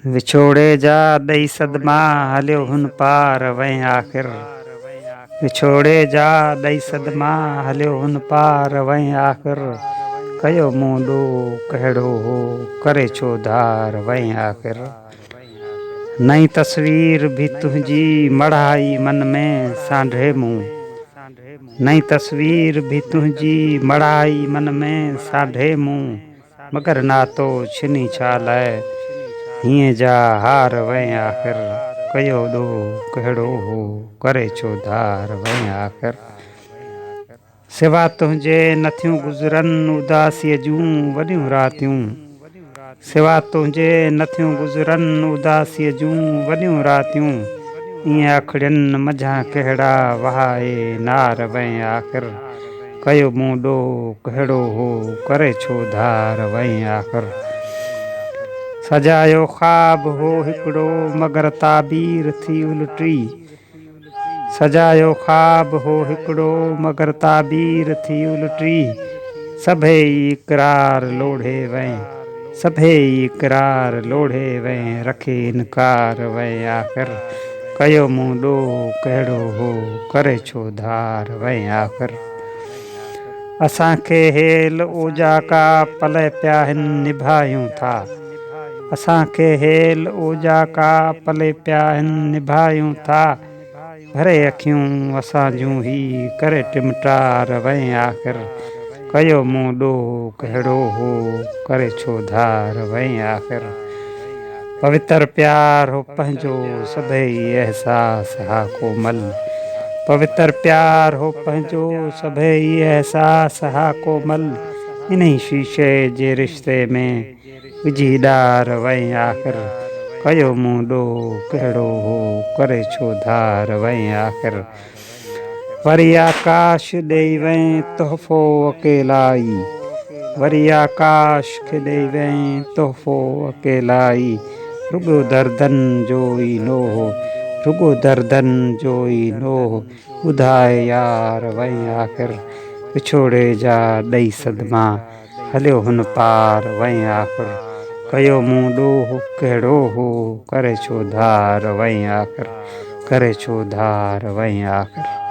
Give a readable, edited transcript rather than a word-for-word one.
विछोड़े जा दई सदमा हलियो हुन पार वहीं आख़िर। विछोड़े जा दई सदमा हलियो हुन पार वहीं आख़िर। कयो मुंडो कहिड़ो हो करे छो धार वहीं आख़िर। नई तस्वीर भी तुझी मढ़ाई मन में सांढे मुँह। नई तस्वीर भी तुझी मढ़ाई मन में सांढे मुँह। मगर नातो छिनी छाल हीअं जा हार वहीं आख़िर। कयो ॾो कहिड़ो हो करे छो धार वहीं आख़िर। सिवा तुंहिंजे नथियूं गुज़रनि उदासीअ जूं वॾियूं रातियूं। सिवा तुंहिंजे नथियूं गुज़रनि उदासीअ जूं वॾियूं रातियूं। ईअं अखड़ियुनि मंझां कहिड़ा वहाए नार वहीं आख़िर। कयो मुंडो कहिड़ो हो करे छो धार वहीं आख़िर। सजायो ख़्वाब हो हिकिड़ो मगर ताबीर थी उल्टी। सजायो ख़्वाब हो हिकिड़ो मगर ताबीर थी उल्टी। सभई इक़रार लोढ़े वहीं सभई इक़रार लोढ़े वहीं रखे इनकार वहीं आख़िर। कयो मुंडो कहिड़ो हो करे छो धार वहीं आख़िर। असांखे हेल ओजा का पल पिया आहिनि निभायूं था। असांखे हेल ओजा का पल पिया आहिनि निभायूं था। भरे अखियूं असां जूं ही करे टिमटार वहीं आख़िर। कयो मुंडो कहिड़ो हो करे छो धार वहीं आख़िर। पवित्र प्यार हो पंहिंजो सभई अहसास हा कोमल। पवित्र प्यार हो पंहिंजो सभई अहसास हा कोमल। इन्ही शीशे जे रिश्ते में विझी डार वहीं आख़िर। कयो मुंडो कहिड़ो हो करे छो धार वहीं आख़िर। वरी आकाश ॾेई वहीं तोहफ़ो अकेलाई। वरी आकाश खे ॾेई वहीं तोहफ़ो अकेलाई। रुगो दर्दनि जो ई नोह रुगो दर्दनि जो ई नोह ॿुधाए यार वहीं आख़िर। विछोड़े जा ॾई सदमा हलियो हुन पार वहीं आख़िर। कयो मुंडो कहिड़ो हो करे छो धार वहीं आख़िर। करे छो धार वहीं आख़िर।